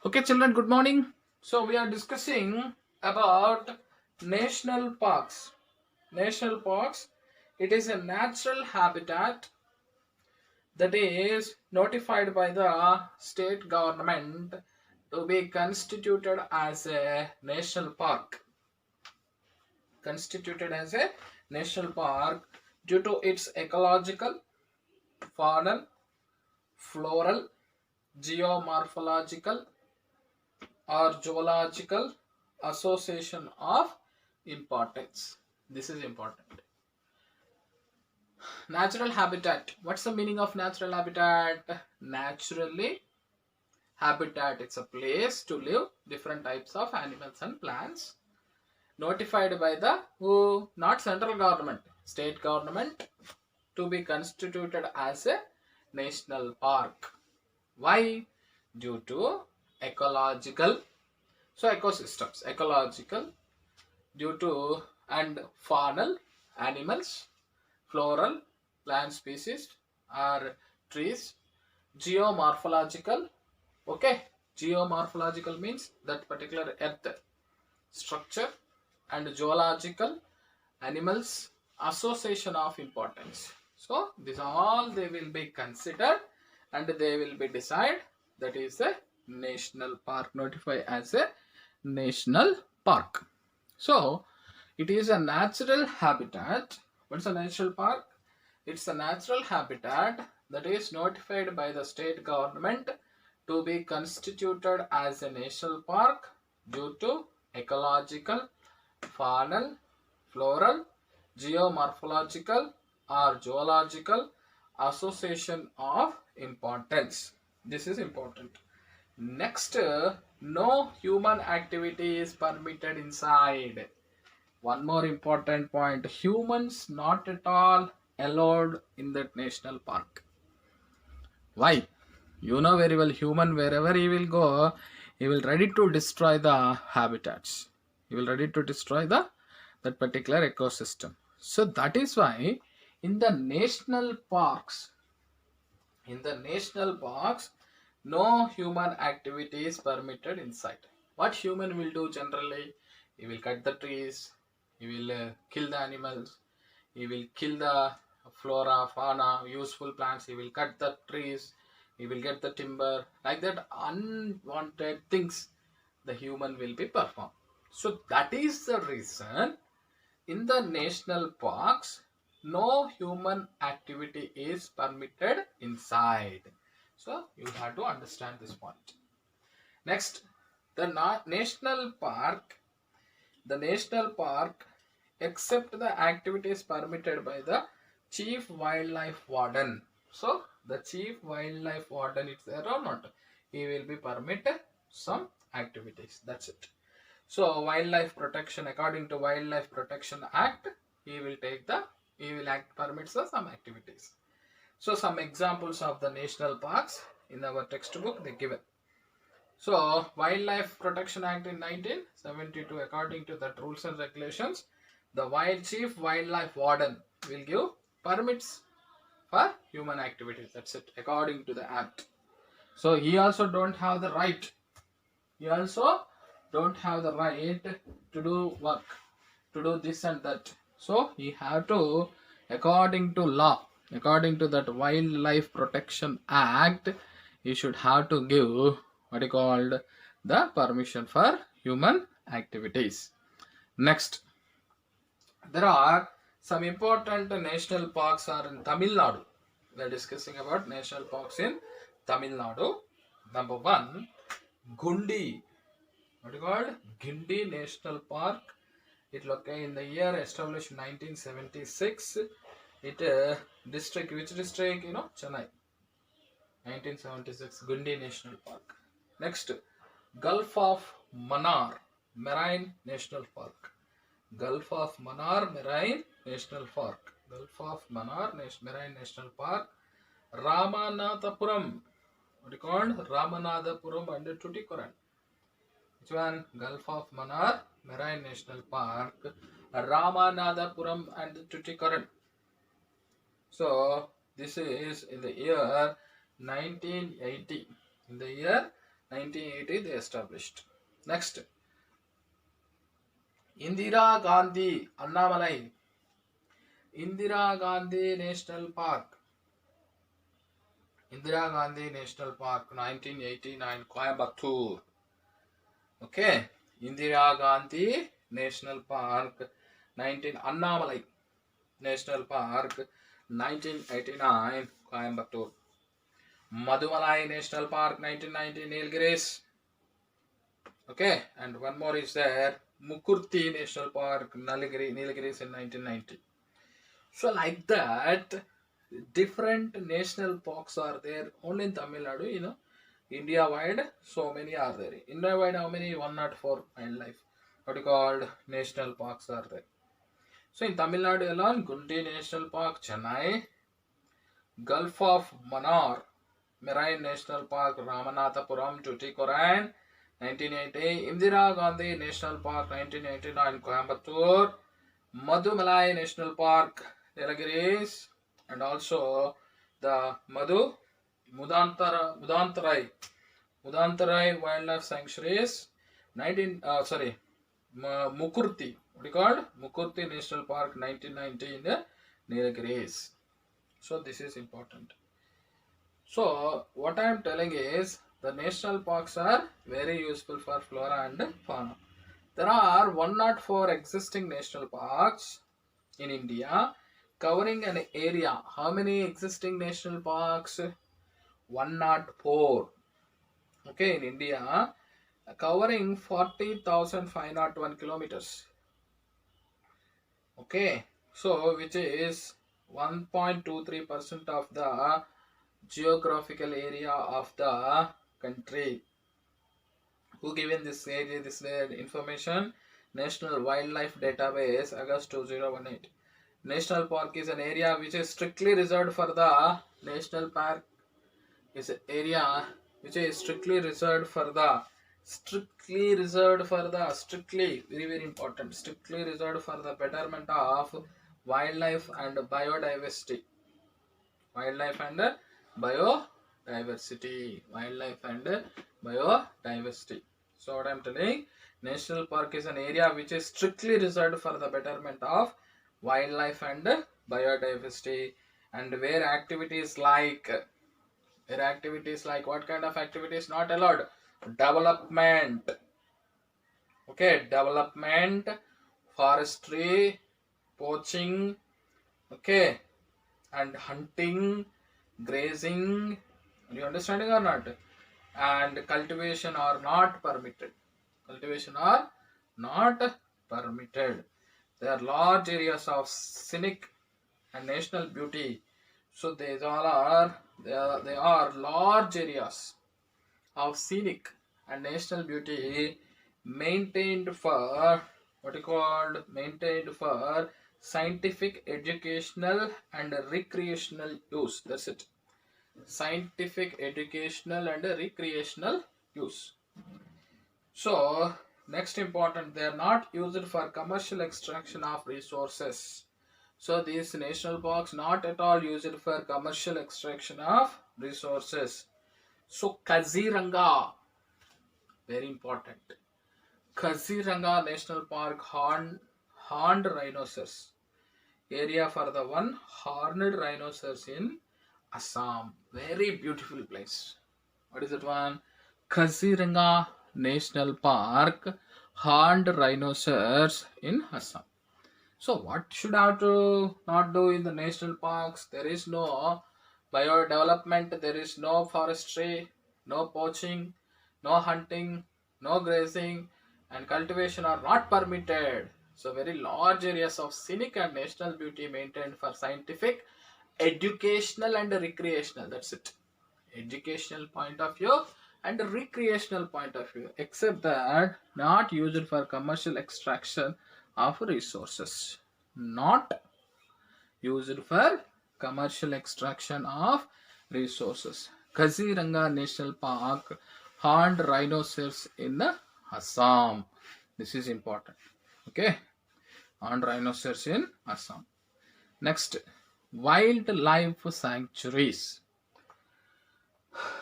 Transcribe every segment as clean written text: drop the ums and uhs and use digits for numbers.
Okay, children, good morning. So, we are discussing about national parks. National parks, it is a natural habitat that is notified by the state government to be constituted as a national park. Constituted as a national park due to its ecological, faunal, floral, geomorphological, or zoological association of importance. This is important. Natural habitat. What's the meaning of natural habitat? Naturally, habitat, it's a place to live different types of animals and plants. Notified by the who? Not central government, state government, to be constituted as a national park. Why? Due to ecological, so ecosystems, ecological, due to and faunal animals, floral plant species or trees, geomorphological. Okay, geomorphological means that particular earth structure, and zoological animals association of importance. So these all they will be considered and they will be decided that is a national park, notify as a national park. So it is a natural habitat. What's a natural park? It's a natural habitat that is notified by the state government to be constituted as a national park due to ecological, faunal, floral, geomorphological, or zoological association of importance. This is important. Next, no human activity is permitted inside. One more important point, humans not at all allowed in that national park. Why? You know very well, human wherever he will go, he will ready to destroy the habitats. He will ready to destroy the that particular ecosystem. So that is why in the national parks, no human activity is permitted inside. What human will do generally? He will cut the trees, he will kill the animals, he will kill the flora, fauna, useful plants, he will cut the trees, he will get the timber, like that unwanted things the human will be performed. So that is the reason in the national parks, no human activity is permitted inside. So you have to understand this point. Next, the national park, except the activities permitted by the chief wildlife warden. So the chief wildlife warden is there or not? He will be permitted some activities. That's it. So wildlife protection, according to Wildlife Protection Act, he will act permits the some activities. So some examples of the national parks in our textbook they given. So Wildlife Protection Act in 1972, according to that rules and regulations, the chief wildlife warden will give permits for human activities. That's it, according to the act. So he also don't have the right. He also don't have the right to do work, to do this and that. So he have to, according to law, according to that Wildlife Protection Act, he should have to give what is called the permission for human activities. Next, there are some important national parks are in Tamil Nadu. We are discussing about national parks in Tamil Nadu. Number one, Gundi. What is called? Gundi National Park. It located in the year established 1976. It district, which district? Chennai. 1976, Gundi National Park. Next, Gulf of Mannar Marine National Park. Gulf of Mannar Marine National Park. Gulf of Mannar Marine National Park. Ramanathapuram. What is called? Ramanathapuram and Tuticorin. Which one? Gulf of Mannar Marine National Park, Ramanathapuram and Tuticorin. So this is in the year 1980. In the year 1980 they established. Next, Indira Gandhi Annamalai, Indira Gandhi National Park, Indira Gandhi National Park, 1989, Coimbatore. Okay, Indira Gandhi National Park, 19 Annamalai National Park, 1989, Coimbatore. Madumalai National Park, 1990, Nilgiris. Okay, and one more is there, Mukurti National Park, Nilgiris in 1990. So like that, different national parks are there only in Tamil Nadu, India wide, so many are there. India wide, how many? 104 wildlife, what you called national parks are there. So in Tamil Nadu alone, Gunti National Park, Chennai, Gulf of Mannar Marine National Park, Ramanathapuram, Tuticorin, 1980, Indira Gandhi National Park, 1989, Coimbatore, Madumalai National Park, Nilgiris, and also the Mudantarai Wildlife Sanctuaries, Mukurti, what you called? Mukurti National Park, 1990 in the Nilgiris. So this is important. So what I am telling is the national parks are very useful for flora and fauna. There are 104 existing national parks in India covering an area. How many existing national parks? 104. Okay, in India covering 40,501 kilometers. Okay, so which is 1.23% of the geographical area of the country. Who given this area, this information? National Wildlife Database, August 2018. National Park is an area which is strictly reserved for the National Park is an area which is strictly reserved for the very very important, strictly reserved for the betterment of wildlife and biodiversity. Wildlife and biodiversity. Wildlife and biodiversity. So what I am telling, national park is an area which is strictly reserved for the betterment of wildlife and biodiversity, and where activities like what kind of activities not allowed? Development. Okay, development, forestry, poaching, okay, and hunting, grazing, are you understanding or not? And cultivation are not permitted. Cultivation are not permitted. There are large areas of scenic and national beauty. So these all are they are large areas of scenic and national beauty maintained for maintained for scientific, educational, and recreational use. That's it. Scientific, educational, and recreational use. So, next important, they are not used for commercial extraction of resources. So, these national parks not at all used for commercial extraction of resources. So, Kaziranga, very important. Kaziranga National Park, horned rhinoceros. Area for the one horned rhinoceros in Assam. Very beautiful place. What is that one? Kaziranga National Park, horned rhinoceros in Assam. So what should I have to not do in the national parks? There is no biodevelopment, there is no forestry, no poaching, no hunting, no grazing, and cultivation are not permitted. So very large areas of scenic and national beauty maintained for scientific, educational, and recreational. That's it. Educational point of view and recreational point of view, except that not used for commercial extraction of resources. Not used for commercial extraction of resources. Kaziranga National Park, horned rhinoceros in Assam. This is important. Okay, horned rhinoceros in Assam. Next, wildlife sanctuaries.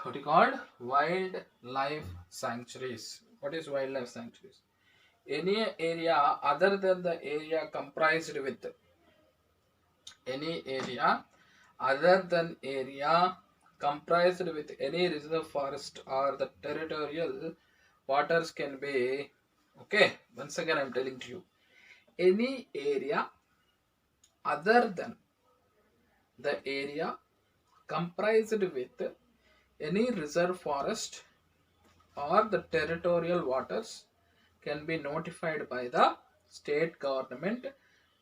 what is called wildlife sanctuaries. What is wildlife sanctuaries? Any area other than the area comprised with any area other than area comprised with any reserve forest or the territorial waters can be, okay, once again I'm telling to you, any area other than the area comprised with any reserve forest or the territorial waters can be notified by the state government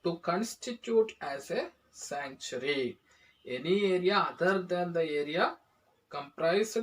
to constitute as a sanctuary. Any area other than the area comprised,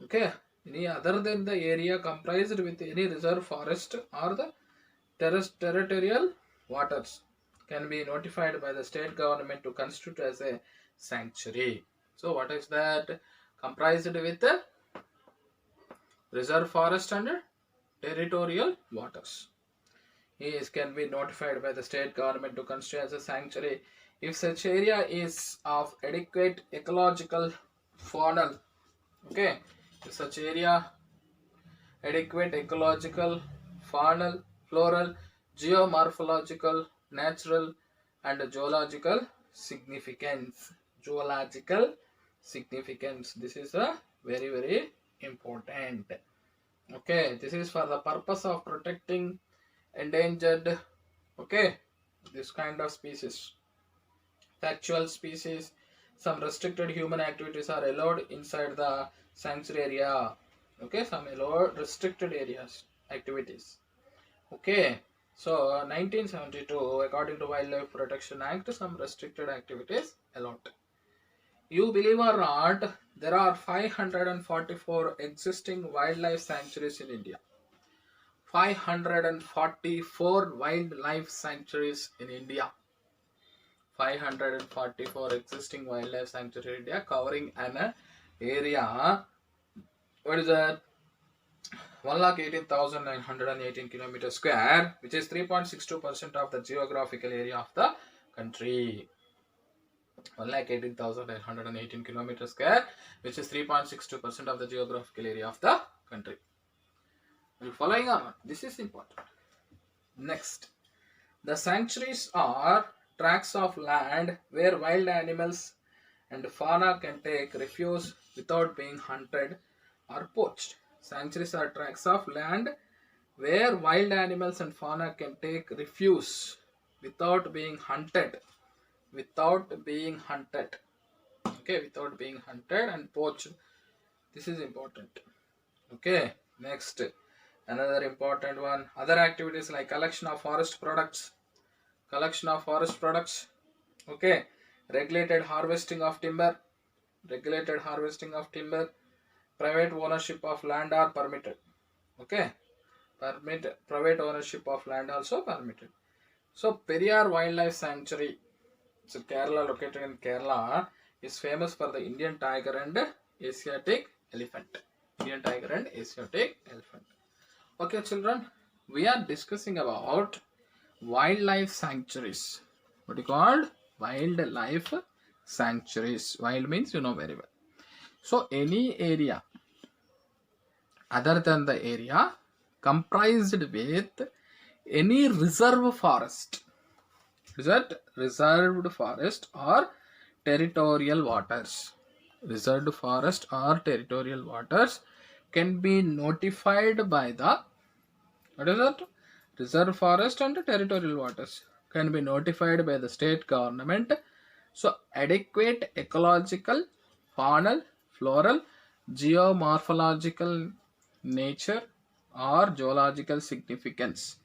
okay, any other than the area comprised with any reserve forest or the territorial waters can be notified by the state government to constitute as a sanctuary. So what is that? Comprised with the reserve forest and territorial waters. Is can be notified by the state government to constitute as a sanctuary if such area is of adequate ecological faunal. Okay, if such area adequate ecological, faunal, floral, geomorphological, natural, and geological significance. Geological significance. This is a very important. Okay, this is for the purpose of protecting endangered, okay, this kind of species. Factual species. Some restricted human activities are allowed inside the sanctuary area. Okay, some allowed restricted areas activities. Okay, so 1972, according to Wildlife Protection Act, some restricted activities allowed. You believe or not, there are 544 existing wildlife sanctuaries in India. 544 wildlife sanctuaries in India. 544 existing wildlife sanctuary in India covering an area, what is that? 1,18,918 kilometers square, which is 3.62% of the geographical area of the country. 1,18,918 kilometers square, which is 3.62% of the geographical area of the country. Are you following on? This is important. Next, the sanctuaries are tracts of land where wild animals and fauna can take refuge without being hunted or poached. Sanctuaries are tracts of land where wild animals and fauna can take refuge without being hunted. Without being hunted. Okay, without being hunted and poached. This is important. Okay, next. Another important one. Other activities like collection of forest products. Collection of forest products. Okay, regulated harvesting of timber. Regulated harvesting of timber. Private ownership of land are permitted. Okay, private ownership of land also permitted. So Periyar Wildlife Sanctuary, so Kerala, located in Kerala, is famous for the Indian tiger and Asiatic elephant. Indian tiger and Asiatic elephant. Okay, children, we are discussing about wildlife sanctuaries. What is called? Wildlife sanctuaries. Wild means you know very well. So any area other than the area comprised with any reserve forest, reserved forest or territorial waters. Reserved forest or territorial waters can be notified by the, what is that? Reserve forest and territorial waters can be notified by the state government. So adequate ecological, faunal, floral, geomorphological nature or geological significance.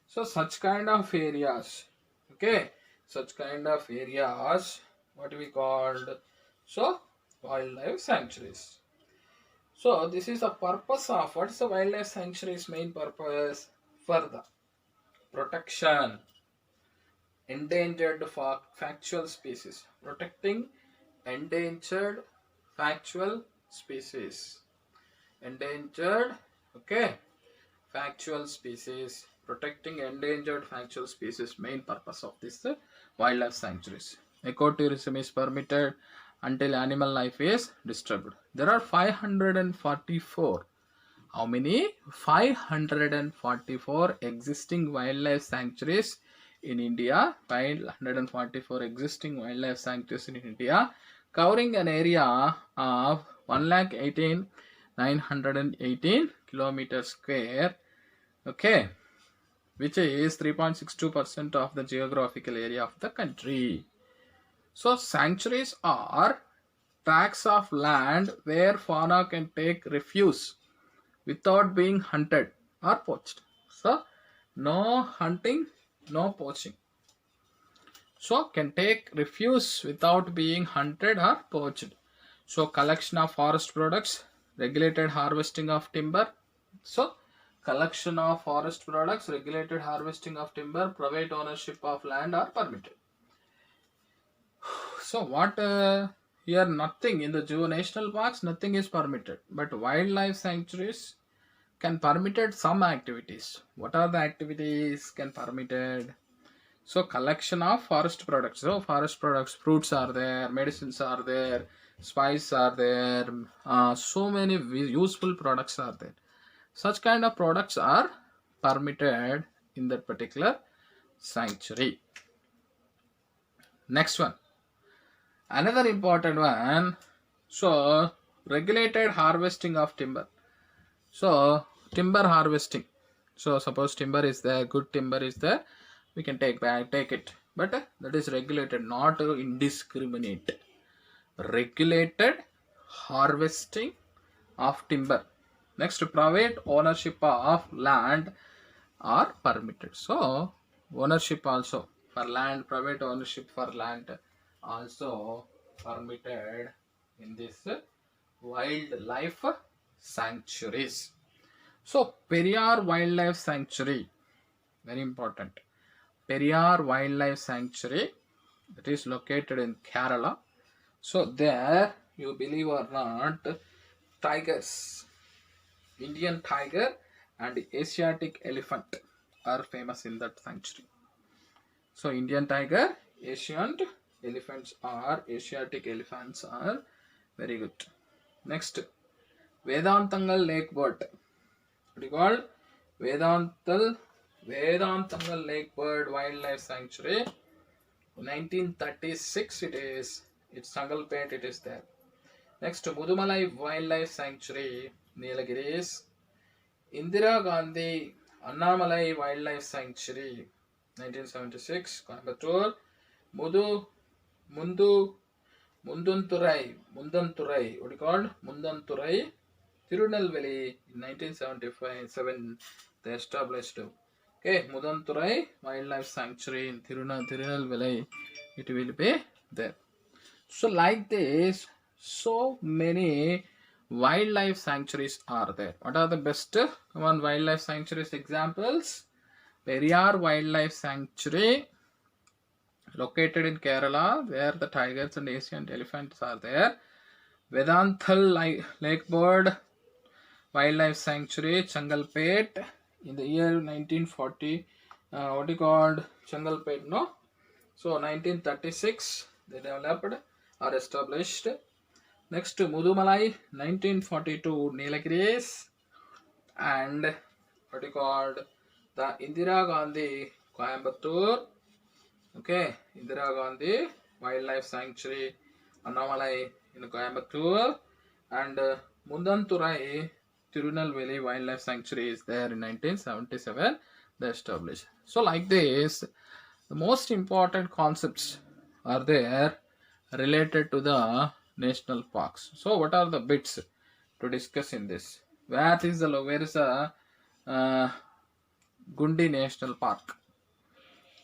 So such kind of areas, okay, such kind of areas, what we called, so wildlife sanctuaries. So this is the purpose of, what is the wildlife sanctuary's main purpose? For the protection endangered factual species, protecting endangered factual species, endangered, okay, factual species, protecting endangered factual species, main purpose of this wildlife sanctuaries. Ecotourism is permitted, until animal life is disturbed. There are 544. How many? 544 existing wildlife sanctuaries in India. 544 existing wildlife sanctuaries in India, covering an area of 1,18,918 kilometers square. Okay, which is 3.62% of the geographical area of the country. So sanctuaries are tracts of land where fauna can take refuge without being hunted or poached. So no hunting, no poaching. So can take refuge without being hunted or poached. So collection of forest products, regulated harvesting of timber. So collection of forest products, regulated harvesting of timber, private ownership of land are permitted. So what here nothing in the zoo national parks, nothing is permitted, but wildlife sanctuaries can permitted some activities. What are the activities can permitted? So collection of forest products. So forest products, fruits are there, medicines are there, spices are there, so many useful products are there. Such kind of products are permitted in that particular sanctuary. Next one, another important one. So regulated harvesting of timber. So timber harvesting. So suppose timber is there, good timber is there, we can take it, but that is regulated, not indiscriminate. Regulated harvesting of timber. Next, private ownership of land are permitted. So ownership also for land, private ownership for land also permitted in this wildlife sanctuaries. So Periyar Wildlife Sanctuary, very important. Periyar Wildlife Sanctuary, that is located in Kerala. So there, you believe or not, tigers, Indian tiger and Asiatic elephant are famous in that sanctuary. So Indian tiger, Asian Asiatic elephants are very good. Next, Vedantangal Lake Bird. What is called? Vedantangal Lake Bird Wildlife Sanctuary. 1936 it is. It's Sangalpet, it is there. Next, Mudumalai Wildlife Sanctuary, Nilgiris. Indira Gandhi Annamalai Wildlife Sanctuary, 1976, Coimbatore. Mundunturai, what is called? Mundunturai, Tirunelveli, in 1977, they established. Okay, Mundunturai Wildlife Sanctuary in Tirunelveli, it will be there. So like this, so many wildlife sanctuaries are there. What are the best wildlife sanctuaries examples? Periyar Wildlife Sanctuary, located in Kerala, where the tigers and Asian elephants are there. Vedanthal Lake Bird Wildlife Sanctuary, Changalpet, in the year 1940. What is called? Changalpet, no? So 1936, they developed or established. Next, Mudumalai, 1942, Nilgiris, and what is called? The Indira Gandhi, Coimbatore. Okay, Indira Gandhi Wildlife Sanctuary, Annamalai in Coimbatore, and Mundanturai Tirunelveli Wildlife Sanctuary is there in 1977. They established. So like this, the most important concepts are there related to the national parks. So what are the bits to discuss in this? Where is a Gundi National Park?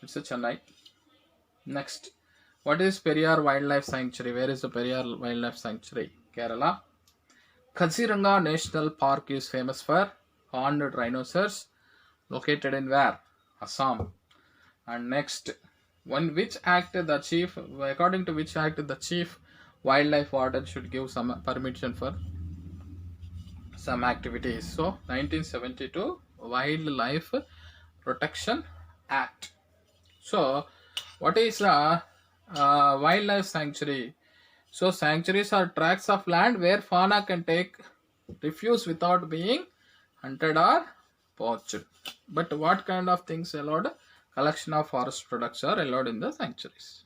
It's a Chennai. Next, what is Periyar Wildlife Sanctuary? Where is the Periyar Wildlife Sanctuary? Kerala. Kaziranga National Park is famous for horned rhinoceros, located in where? Assam. And next, which act the chief, according to which act the chief wildlife warden should give some permission for some activities? So 1972 Wildlife Protection Act. So what is a wildlife sanctuary? So sanctuaries are tracts of land where fauna can take refuge without being hunted or poached. But what kind of things allowed? Collection of forest products are allowed in the sanctuaries.